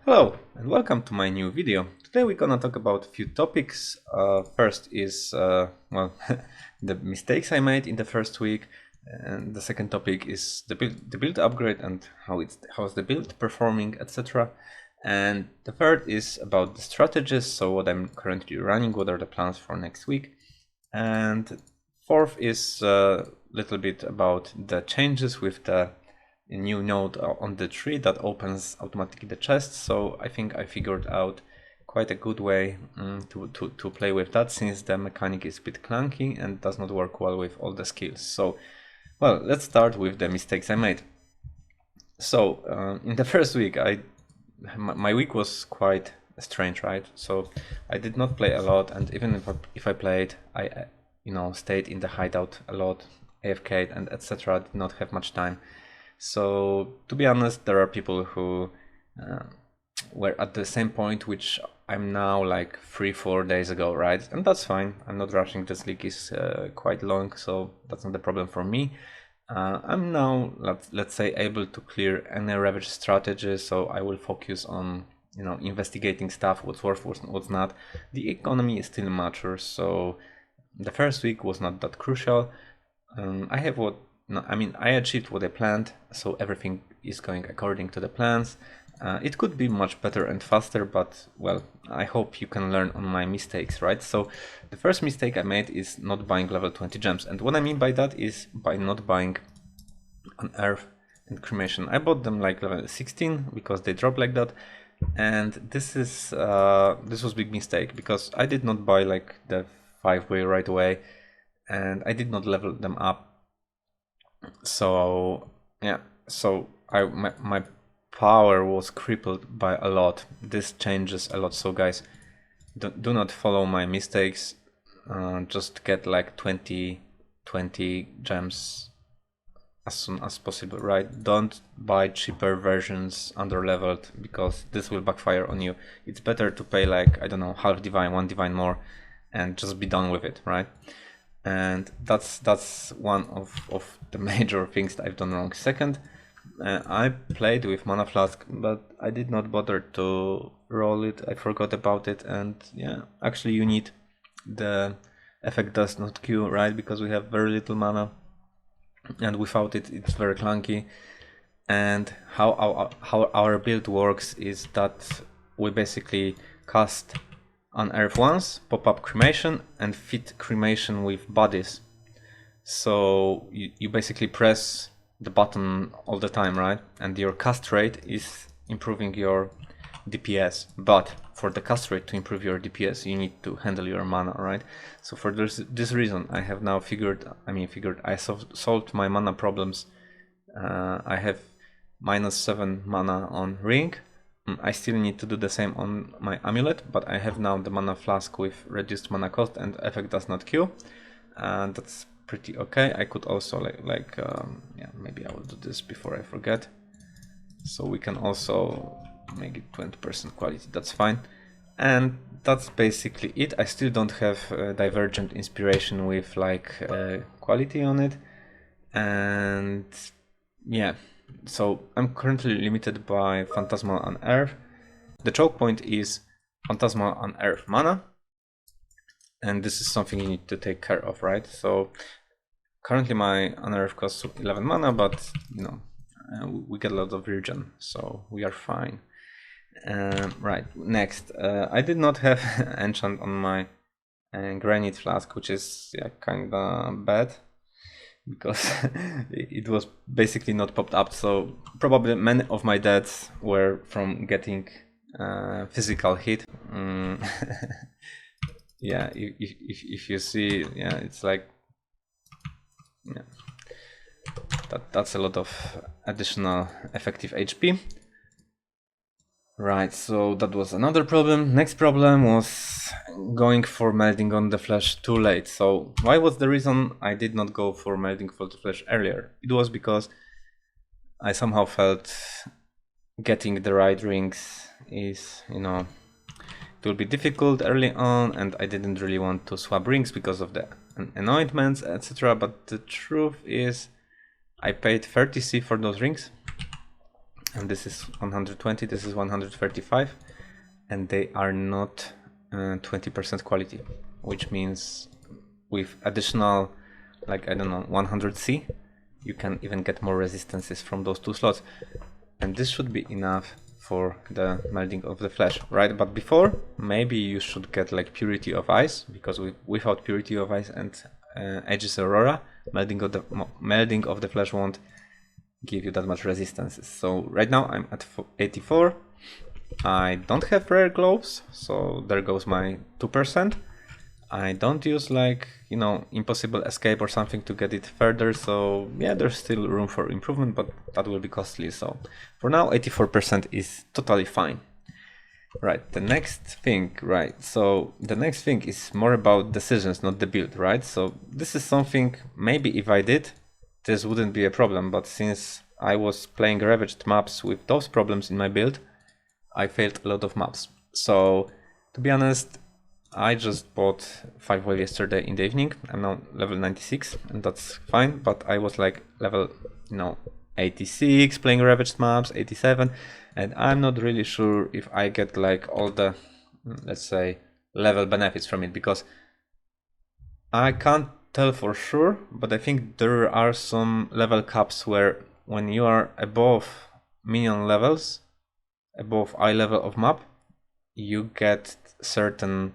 Hello and welcome to my new video. Today we're gonna talk about a few topics. First is well the mistakes I made in the first week, and the second topic is the build upgrade and how's the build performing, etc. And the third is about the strategies, so what I'm currently running, what are the plans for next week. And fourth is a little bit about the changes with the new node on the tree that opens automatically the chest. So I think I figured out quite a good way to play with that, since the mechanic is a bit clunky and does not work well with all the skills. So well, let's start with the mistakes I made. So in the first week my week was quite strange, right? So I did not play a lot, and even if I played, I stayed in the hideout a lot, AFK'd and etc. Did not have much time. So to be honest, there are people who were at the same point which I'm now, like 3-4 days ago, right? And that's fine. I'm not rushing. This league is quite long, so that's not a problem for me. I'm now, let's say, able to clear any ravaged strategy, so I will focus on investigating stuff, what's worth, what's not. The economy is still mature, so the first week was not that crucial. I achieved what I planned, so everything is going according to the plans. It could be much better and faster, but well, I hope you can learn on my mistakes, right? So the first mistake I made is not buying level 20 gems, and what I mean by that is by not buying an earth and cremation. I bought them like level 16 because they drop like that, and this was big mistake because I did not buy like the 5-way right away, and I did not level them up. So yeah, so my power was crippled by a lot. This changes a lot, so guys, do not follow my mistakes. Just get like 20 gems as soon as possible, right? Don't buy cheaper versions under leveled, because this will backfire on you. It's better to pay like, I don't know, half divine, 1 divine more, and just be done with it, right? And that's one of the major things that I've done wrong. Second, I played with mana flask, but I did not bother to roll it. I forgot about it, and yeah, actually you need the effect does not queue, right? Because we have very little mana, and without it, it's very clunky. And how our build works is that we basically cast unearth once, pop up cremation, and fit cremation with bodies. So you basically press the button all the time, right? And your cast rate is improving your DPS. But for the cast rate to improve your DPS, you need to handle your mana, right? So for this reason, I have now I solved my mana problems. I have -7 mana on ring. I still need to do the same on my amulet, but I have now the mana flask with reduced mana cost and effect does not queue, and that's pretty okay. I could also yeah, maybe I will do this before I forget. So we can also make it 20% quality, that's fine. And that's basically it. I still don't have divergent inspiration with like quality on it, and yeah. So I'm currently limited by Phantasmal Unearth. The choke point is Phantasmal Unearth mana, and this is something you need to take care of, right? So currently my Unearth costs 11 mana, but we get a lot of regen, so we are fine. Right, next, I did not have enchant on my granite flask, which is kinda bad, because it was basically not popped up. So probably many of my deaths were from getting physical hit. Yeah, if you see, yeah, it's like, yeah, that's a lot of additional effective HP. Right, so that was another problem. Next problem was going for Melding on the Flesh too late. So why was the reason I did not go for Melding for the Flesh earlier? It was because I somehow felt getting the right rings is, it will be difficult early on, and I didn't really want to swap rings because of the anointments, etc. But the truth is, I paid 30C for those rings, and this is 120, this is 135, and they are not 20% quality, which means with additional, like, I don't know, 100C, you can even get more resistances from those two slots. And this should be enough for the melding of the flesh, right? But before, maybe you should get like purity of ice, because without purity of ice and Aegis Aurora, melding of the flesh won't give you that much resistance. So right now I'm at 84. I don't have rare gloves, so there goes my 2%. I don't use, like, you know, impossible escape or something to get it further, so yeah, there's still room for improvement, but that will be costly. So for now 84% is totally fine. Right, the next thing, right, so the next thing is more about decisions, not the build, right? So this is something, maybe if I did, this wouldn't be a problem, but since I was playing Ravaged maps with those problems in my build, I failed a lot of maps. So to be honest, I just bought 5-wave yesterday in the evening. I'm now level 96, and that's fine, but I was like level, you know, 86 playing Ravaged maps, 87, and I'm not really sure if I get like all the, let's say, level benefits from it, because I can't tell for sure, but I think there are some level caps where when you are above minion levels, above eye level of map, you get certain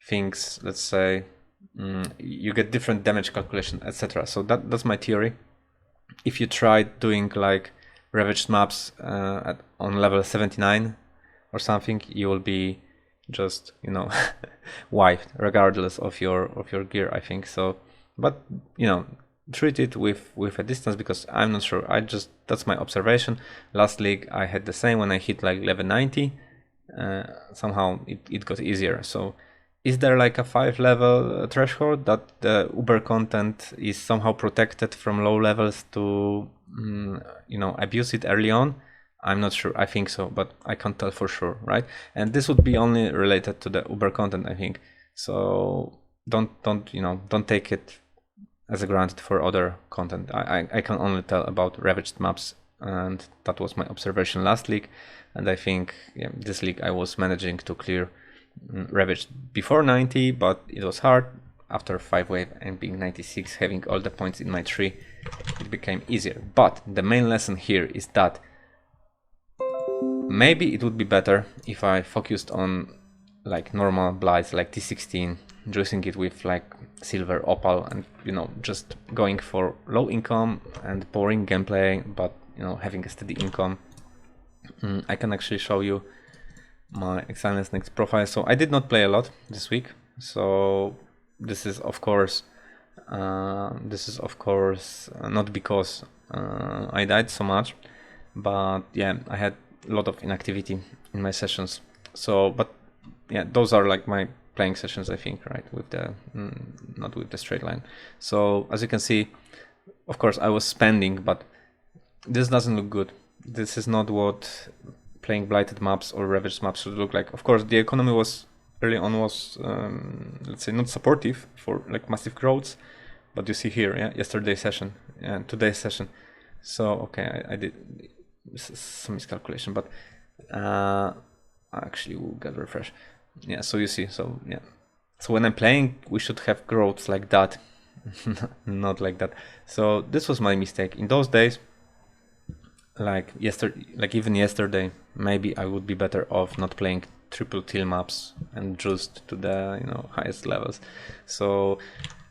things, let's say, you get different damage calculation, etc. So that's my theory. If you try doing like Ravaged maps on level 79 or something, you will be just, you know, wiped regardless of your gear, I think. So, but you know, treat it with a distance, because I'm not sure. That's my observation. Last league I had the same. When I hit like level 90, somehow it got easier. So is there like a 5-level threshold that the Uber content is somehow protected from low levels to, you know, abuse it early on? I'm not sure. I think so, but I can't tell for sure, right? And this would be only related to the Uber content, I think. So don't take it as a granted for other content. I can only tell about Ravaged maps, and that was my observation last league. And I think, yeah, this league I was managing to clear Ravaged before 90, but it was hard. After 5-wave and being 96, having all the points in my tree, it became easier. But the main lesson here is that maybe it would be better if I focused on like normal Blights, like T16, juicing it with like silver opal, and, you know, just going for low income and boring gameplay, but, you know, having a steady income. I can actually show you my Excellence next profile. So I did not play a lot this week, so this is of course not because I died so much, but yeah, I had a lot of inactivity in my sessions. So, but yeah, those are like my playing sessions, I think, right, with the not with the straight line. So as you can see, of course I was spending, but this doesn't look good. This is not what playing Blighted maps or Ravaged maps should look like. Of course, the economy was early on let's say not supportive for like massive growths, but you see here, yeah, yesterday's session and today's session. So okay, I did some miscalculation, but actually we'll get refresh. Yeah, so you see, so yeah, so when I'm playing, we should have growths like that, not like that. So this was my mistake in those days. Like even yesterday, maybe I would be better off not playing triple teal maps and juiced to the, you know, highest levels. So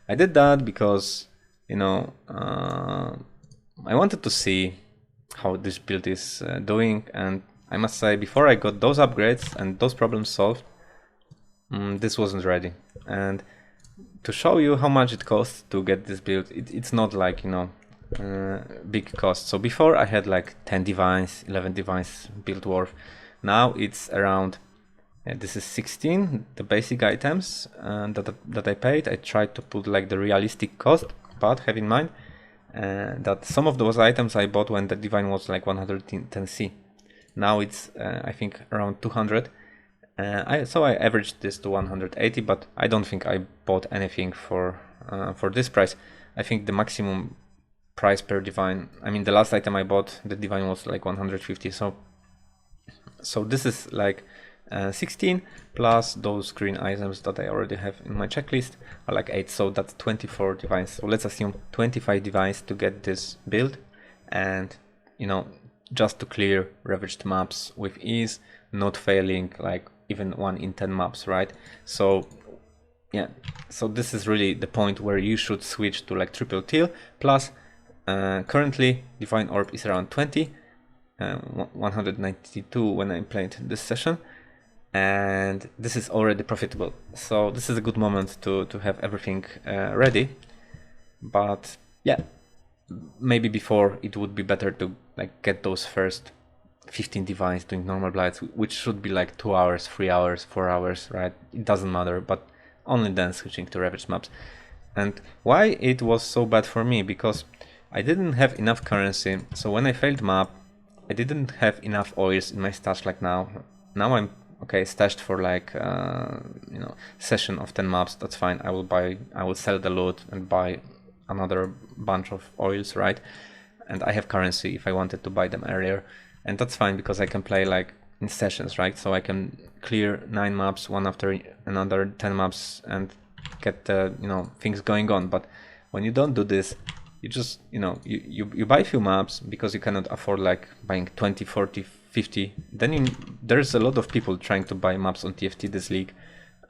I did that because, you know, I wanted to see how this build is doing, and I must say, before I got those upgrades and those problems solved, this wasn't ready. And to show you how much it costs to get this build, it's not like, you know, big cost. So before I had like 10 divines, 11 divines build worth. Now it's around, this is 16, the basic items that I paid. I tried to put like the realistic cost, but have in mind that some of those items I bought when the divine was like 110C. Now it's I think around 200. So I averaged this to 180, but I don't think I bought anything for this price. I think the maximum price per divine. I mean, the last item I bought, the divine was like 150. So this is like 16 plus those green items that I already have in my checklist are like 8. So that's 24 divines. So let's assume 25 divines to get this build, and you know, just to clear ravaged maps with ease, not failing like even 1 in 10 maps, right? So yeah, so this is really the point where you should switch to like triple teal. Plus currently divine orb is around 20, 192 when I played this session, and this is already profitable. So this is a good moment to have everything ready. But yeah, maybe before it would be better to like get those first 15 divines doing normal blights, which should be like 2 hours, 3 hours, 4 hours, right? It doesn't matter, but only then switching to ravaged maps. And why it was so bad for me? Because I didn't have enough currency. So when I failed map, I didn't have enough oils in my stash like now. Now I'm okay, stashed for like you know, session of 10 maps. That's fine. I will sell the loot and buy another bunch of oils, right? And I have currency if I wanted to buy them earlier, and that's fine because I can play like in sessions, right? So I can clear 9 maps one after another, 10 maps, and get the, you know, things going on. But when you don't do this, you just, you know, you buy a few maps because you cannot afford like buying 20, 40, 50. Then there's a lot of people trying to buy maps on TFT this league,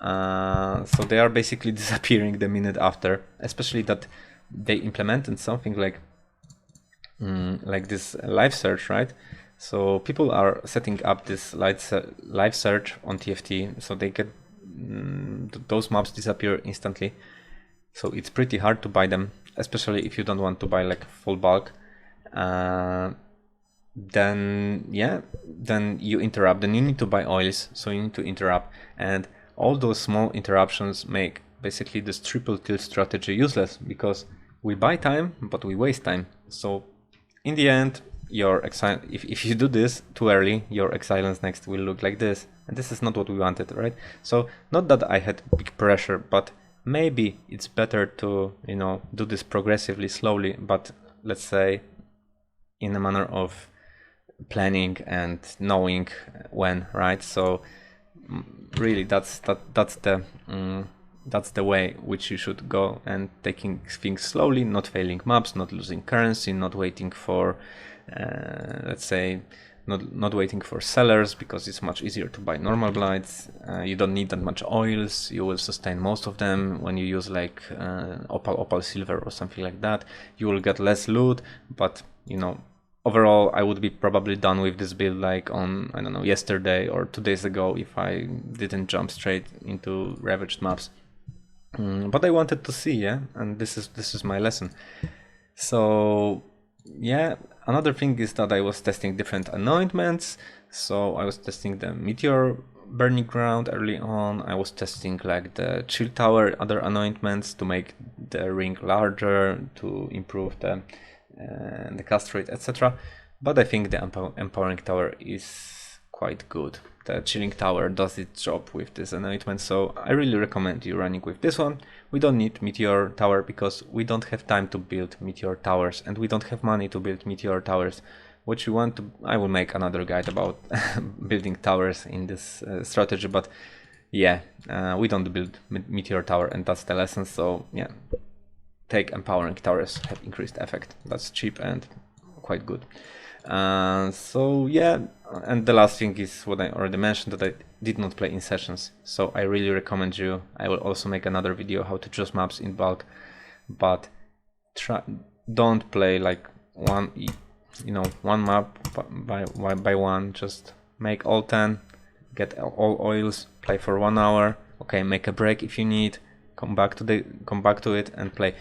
so they are basically disappearing the minute after, especially that they implemented something like this live search, right? So people are setting up this live search on TFT, so they get those maps disappear instantly. So it's pretty hard to buy them, especially if you don't want to buy like full bulk. Then you interrupt. Then you need to buy oils, so you need to interrupt, and all those small interruptions make basically this triple teal strategy useless, because we buy time but we waste time. So in the end, your if you do this too early, your exilence next will look like this, and this is not what we wanted, right? So not that I had big pressure, but maybe it's better to, you know, do this progressively, slowly, but let's say in a manner of planning and knowing when, right? So really that's the way which you should go, and taking things slowly, not failing maps, not losing currency, not waiting for let's say not waiting for sellers, because it's much easier to buy normal blights. You don't need that much oils, you will sustain most of them. When you use like opal silver or something like that, you will get less loot, but you know, overall I would be probably done with this build like on, I don't know, yesterday or 2 days ago if I didn't jump straight into ravaged maps. But I wanted to see, yeah, and this is my lesson. So yeah, another thing is that I was testing different anointments. So I was testing the meteor burning ground early on. I was testing like the chill tower, other anointments to make the ring larger, to improve the cast rate, etc. But I think the empowering tower is quite good. The chilling tower does its job with this anointment, so I really recommend you running with this one. We don't need meteor tower because we don't have time to build meteor towers, and we don't have money to build meteor towers. What you want to, I will make another guide about building towers in this strategy, but yeah, we don't build meteor tower, and that's the lesson. So yeah, take empowering towers, have increased effect. That's cheap and quite good. So yeah, and the last thing is what I already mentioned, that I did not play in sessions, so I really recommend you. I will also make another video how to choose maps in bulk, but don't play like one map by one. Just make all 10, get all oils, play for 1 hour. Okay, make a break if you need, come back to it and play,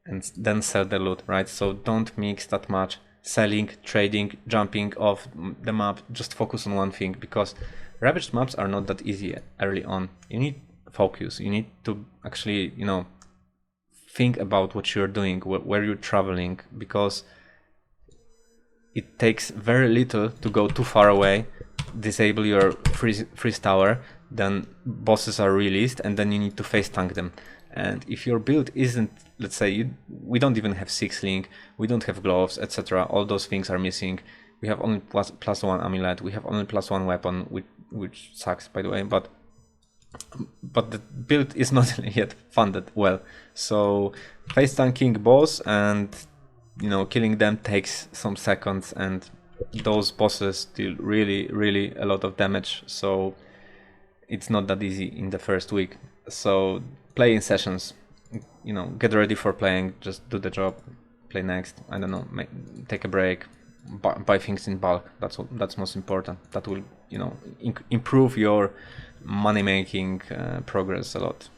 and then sell the loot, right? So don't mix that much. Selling, trading, jumping off the map, just focus on one thing, because ravaged maps are not that easy early on. You need focus, you need to actually, you know, think about what you're doing, where you're traveling, because it takes very little to go too far away, disable your freeze tower, then bosses are released, and then you need to face tank them. And if your build isn't, let's say we don't even have 6 link, we don't have gloves, etc. All those things are missing. We have only +1 amulet, we have only +1 weapon, which sucks by the way, but the build is not yet funded well. So face tanking boss and killing them takes some seconds, and those bosses deal really a lot of damage, so it's not that easy in the first week. So play in sessions, get ready for playing, just do the job, play next, I don't know, take a break, buy things in bulk. That's most important. That will improve your money making progress a lot.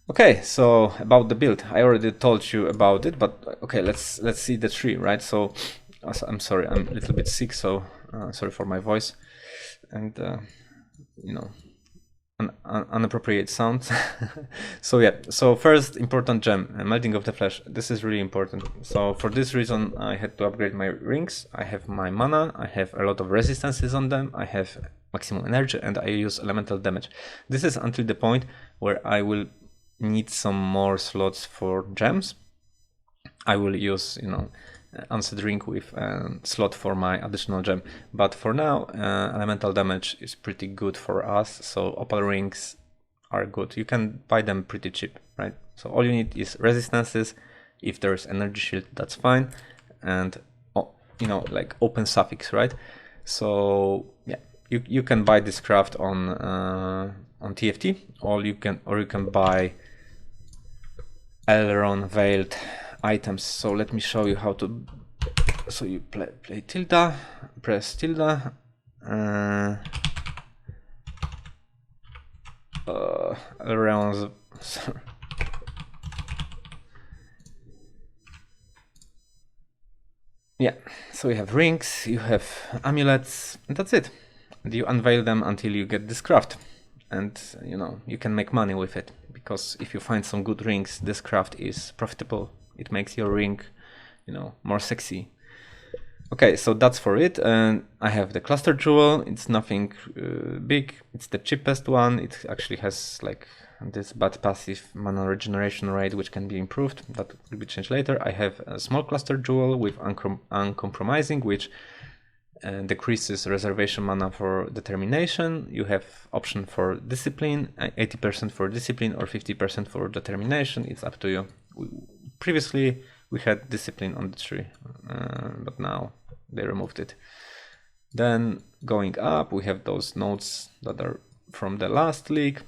Okay, so about the build, I already told you about it, but okay, let's see the tree, right? So I'm sorry, I'm a little bit sick, so sorry for my voice and unappropriate sounds. So yeah, so first important gem, Melding of the Flesh. This is really important. So for this reason I had to upgrade my rings. I have my mana, I have a lot of resistances on them, I have maximum energy, and I use elemental damage. This is until the point where I will need some more slots for gems. I will use unset ring with a slot for my additional gem, but for now elemental damage is pretty good for us, so opal rings are good. You can buy them pretty cheap, right? So all you need is resistances. If there's energy shield, that's fine, and like open suffix, right? So yeah, you can buy this craft on TFT, or you can buy aileron veiled items. So let me show you how to. So you play tilde, press tilde, ailerons. Yeah, so you have rings, you have amulets, and that's it. And you unveil them until you get this craft, and you can make money with it, because if you find some good rings, this craft is profitable. It makes your ring more sexy. Okay, so that's for it. And I have the cluster jewel. It's nothing big, it's the cheapest one. It actually has like this bad passive mana regeneration rate, which can be improved. That will be changed later. I have a small cluster jewel with uncompromising, which decreases reservation mana for determination. You have option for discipline, 80% for discipline or 50% for determination. It's up to you. Previously we had discipline on the tree, but now they removed it. Then going up, we have those nodes that are from the last league.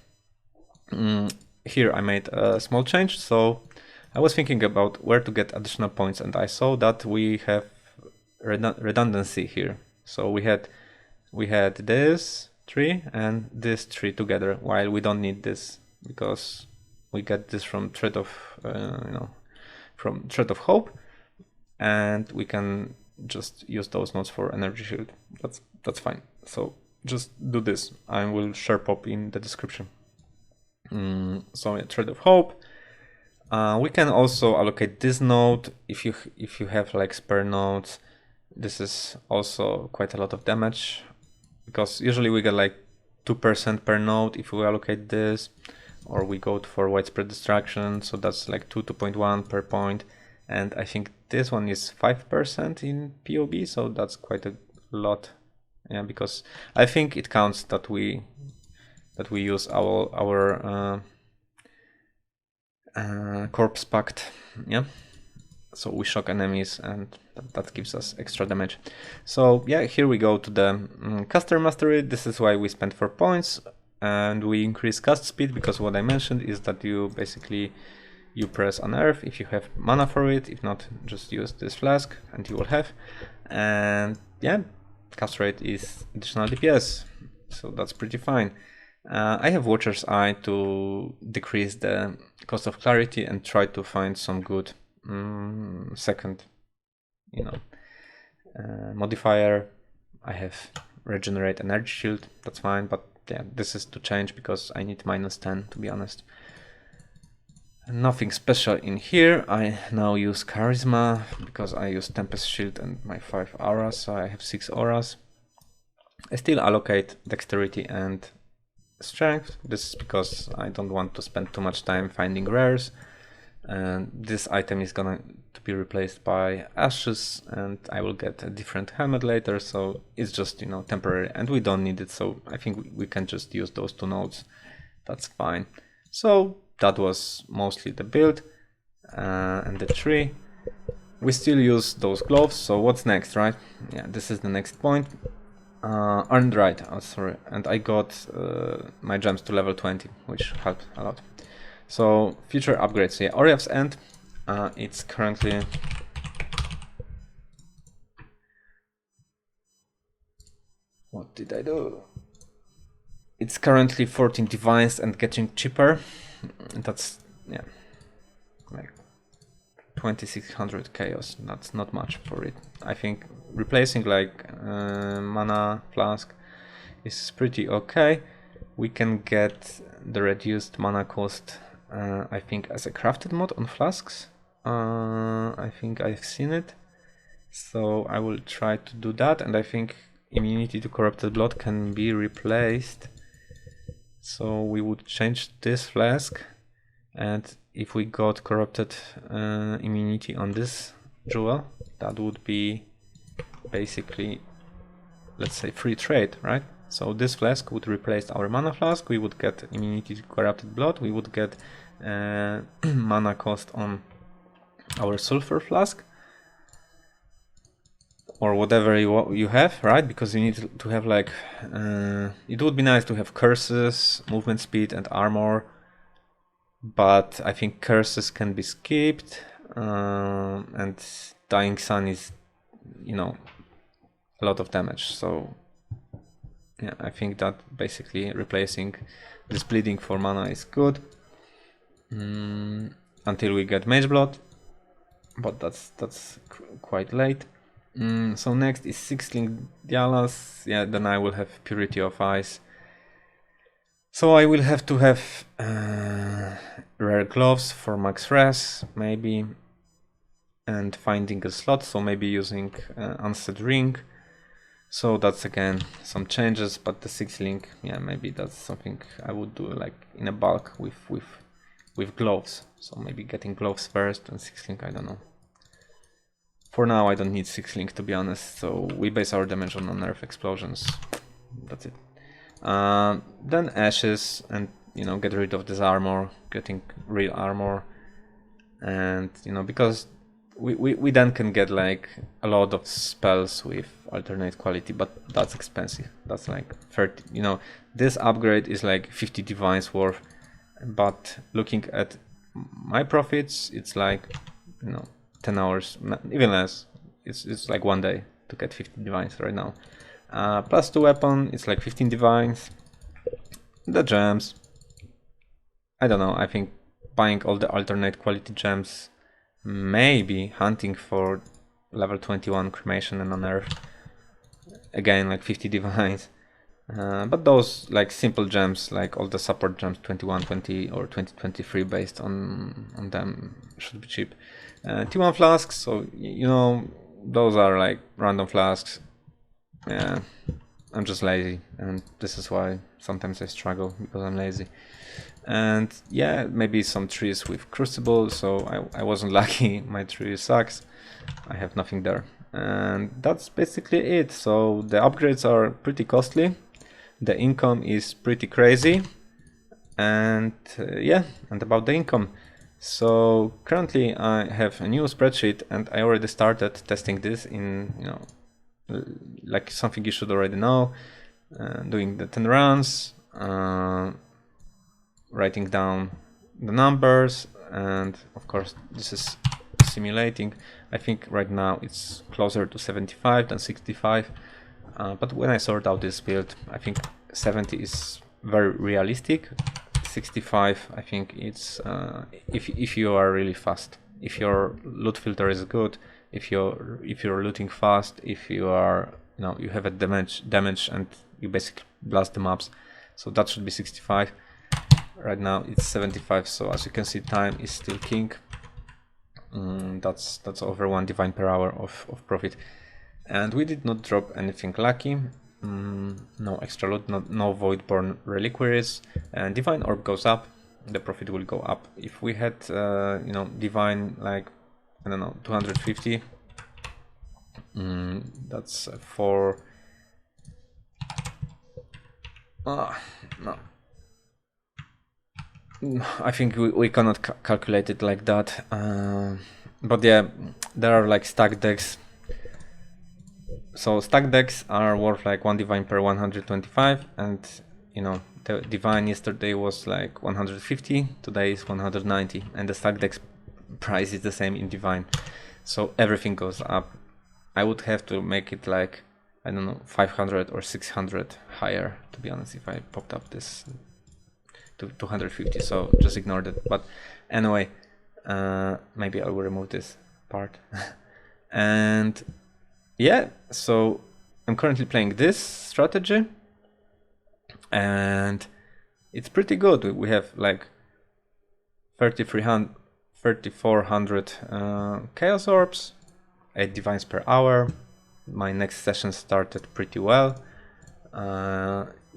Here I made a small change. So I was thinking about where to get additional points, and I saw that we have redundancy here. So we had this tree and this tree together, while we don't need this because we get this from Thread of from Thread of Hope, and we can just use those nodes for energy shield. That's fine. So just do this. I will share pop in the description. So yeah, Thread of Hope. We can also allocate this node if you have like spare nodes. This is also quite a lot of damage, because usually we get like 2% per node if we allocate this, or we go for widespread destruction, so that's like 2.1 per point, and I think this one is 5% in POB, so that's quite a lot. Yeah, because I think it counts that we use our corpse pact. Yeah, so we shock enemies, and that gives us extra damage. So yeah, here we go to the caster mastery. This is why we spent 4 points, and we increase cast speed, because what I mentioned is that you press unearth if you have mana for it. If not, just use this flask and you will have. And yeah, cast rate is additional DPS, so that's pretty fine. I have Watcher's Eye to decrease the cost of clarity and try to find some good second modifier. I have regenerate energy shield, that's fine, but yeah, this is to change because I need -10, to be honest. Nothing special in here. I now use charisma because I use Tempest Shield and my 5 auras, so I have 6 auras. I still allocate dexterity and strength. This is because I don't want to spend too much time finding rares, and this item is gonna to be replaced by ashes, and I will get a different helmet later, so it's just, you know, temporary, and we don't need it, so I think we can just use those 2 nodes. That's fine. So that was mostly the build and the tree. We still use those gloves, so what's next, right? Yeah, this is the next point. Earned right, oh sorry, and I got my gems to level 20, which helped a lot. So future upgrades, yeah, Oriath's End, it's currently what did I do? It's currently 14 divines and getting cheaper. That's, yeah, like 2600 chaos. That's not much for it. I think replacing like mana flask is pretty okay. We can get the reduced mana cost, I think, as a crafted mod on flasks. I think I've seen it, so I will try to do that. And I think immunity to corrupted blood can be replaced, so we would change this flask, and if we got corrupted immunity on this jewel, that would be basically, let's say, free trade, right? So this flask would replace our mana flask, we would get immunity to corrupted blood, we would get mana cost on our sulfur flask, or whatever you have, right? Because you need to have like, it would be nice to have curses, movement speed and armor, but I think curses can be skipped, and Dying Sun is, you know, a lot of damage, so yeah, I think that basically replacing this bleeding for mana is good, until we get Mage Blood, but that's quite late. So next is 6-link Dialas, yeah, then I will have Purity of Ice. So I will have to have rare gloves for max res, maybe, and finding a slot, so maybe using Unset Ring. So that's again some changes, but the 6-link, yeah, maybe that's something I would do like in a bulk with gloves. So maybe getting gloves first and 6-link, I don't know. For now I don't need 6-link, to be honest, so we base our damage on nerf explosions. That's it. Then ashes, and you know, get rid of this armor, getting real armor, and you know, because we then can get like a lot of spells with alternate quality, but that's expensive. That's like 30, you know, this upgrade is like 50 divines worth, but looking at my profits, it's like, you know, 10 hours, even less. It's like 1 day to get 50 divines right now. Plus 2 weapon, it's like 15 divines. The gems, I don't know, I think buying all the alternate quality gems, maybe hunting for level 21 cremation and unearth, again like 50 divines. But those like simple gems, like all the support gems, 21, 20 or 2023 based on them, should be cheap. T1 flasks, so you know, those are like random flasks. Yeah, I'm just lazy, and this is why sometimes I struggle, because I'm lazy. And yeah, maybe some trees with crucible, so I wasn't lucky, my tree sucks, I have nothing there. And that's basically it. So the upgrades are pretty costly, the income is pretty crazy, and yeah, and about the income. So currently I have a new spreadsheet, and I already started testing this in, you know, like something you should already know, doing the 10 runs, writing down the numbers, and of course this is simulating. I think right now it's closer to 75 than 65, but when I sort out this build, I think 70 is very realistic. 65, I think it's if you are really fast, if your loot filter is good, if you're looting fast, if you are, you know, you have a damage and you basically blast the mobs, so that should be 65. Right now it's 75, so as you can see, time is still king. That's over 1 divine per hour of profit, and we did not drop anything lucky. no extra loot, no voidborn reliquaries, and divine orb goes up, the profit will go up. If we had you know, divine, like, I don't know, 250, that's for no, I think we cannot calculate it like that, but yeah, there are like stack decks. So stack decks are worth like 1 divine per 125, and you know, the divine yesterday was like 150, today is 190, and the stack decks price is the same in divine, so everything goes up. I would have to make it like, I don't know, 500 or 600 higher, to be honest, if I popped up this to 250, so just ignore that. But anyway, maybe I will remove this part. And yeah, so I'm currently playing this strategy, and it's pretty good. We have like 3400 chaos orbs, 8 divines per hour. My next session started pretty well.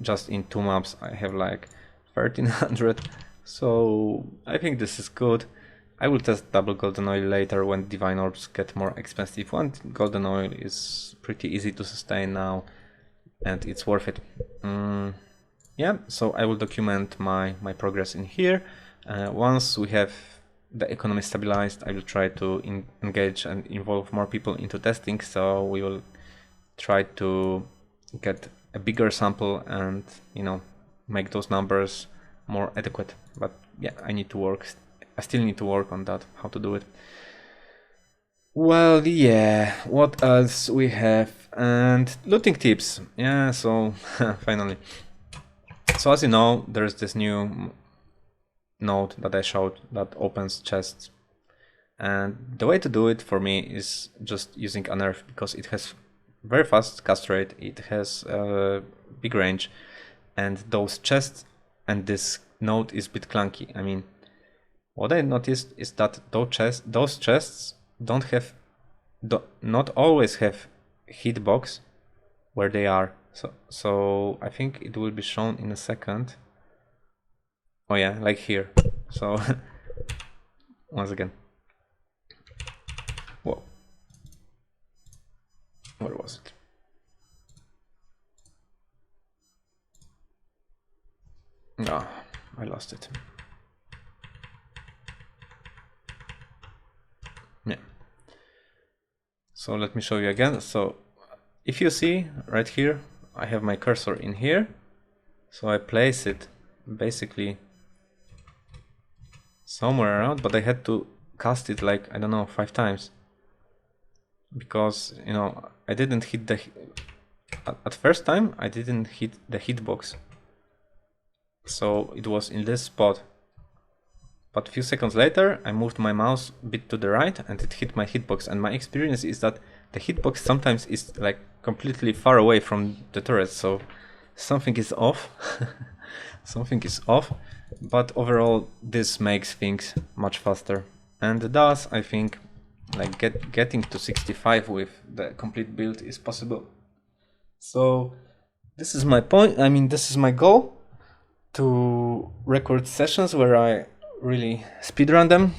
Just in 2 maps I have like 1300, so I think this is good. I will test double golden oil later when divine orbs get more expensive. 1 golden oil is pretty easy to sustain now, and it's worth it. Yeah, so I will document my progress in here. Once we have the economy stabilized, I will try to engage and involve more people into testing, so we will try to get a bigger sample and, you know, make those numbers more adequate. But yeah, I still need to work on that, how to do it. Well, yeah, what else we have? And looting tips. Yeah, so finally. So as you know, there's this new node that I showed that opens chests. And the way to do it for me is just using unearth, because it has very fast cast rate, it has big range, and those chests and this node is a bit clunky. I mean, what I noticed is that those chests not always have hitbox where they are. So I think it will be shown in a second. Oh yeah, like here. So once again. Whoa. Where was it? No, I lost it. Yeah. So let me show you again. So if you see right here, I have my cursor in here. So I place it basically somewhere around, but I had to cast it like, I don't know, 5 times. Because, you know, I didn't hit the... At first time, I didn't hit the hitbox. So it was in this spot. But a few seconds later, I moved my mouse a bit to the right and it hit my hitbox. And my experience is that the hitbox sometimes is like completely far away from the turret. So something is off. Something is off. But overall, this makes things much faster. And thus, I think, like getting to 65 with the complete build is possible. So this is my point. I mean, this is my goal, to record sessions where I really speedrun them,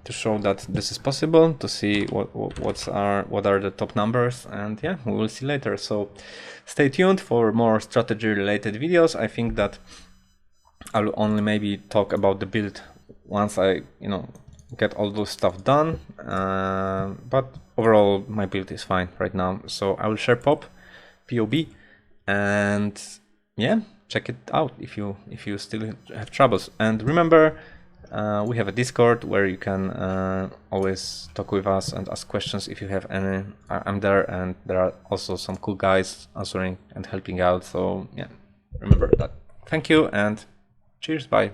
to show that this is possible, to see what are the top numbers, and yeah, we will see later. So stay tuned for more strategy related videos. I think that I'll only maybe talk about the build once I, you know, get all those stuff done, but overall my build is fine right now. So I will share POB, and yeah, check it out if you still have troubles. And remember, we have a Discord where you can always talk with us and ask questions if you have any. I'm there, and there are also some cool guys answering and helping out. So yeah, remember that. Thank you and cheers, bye.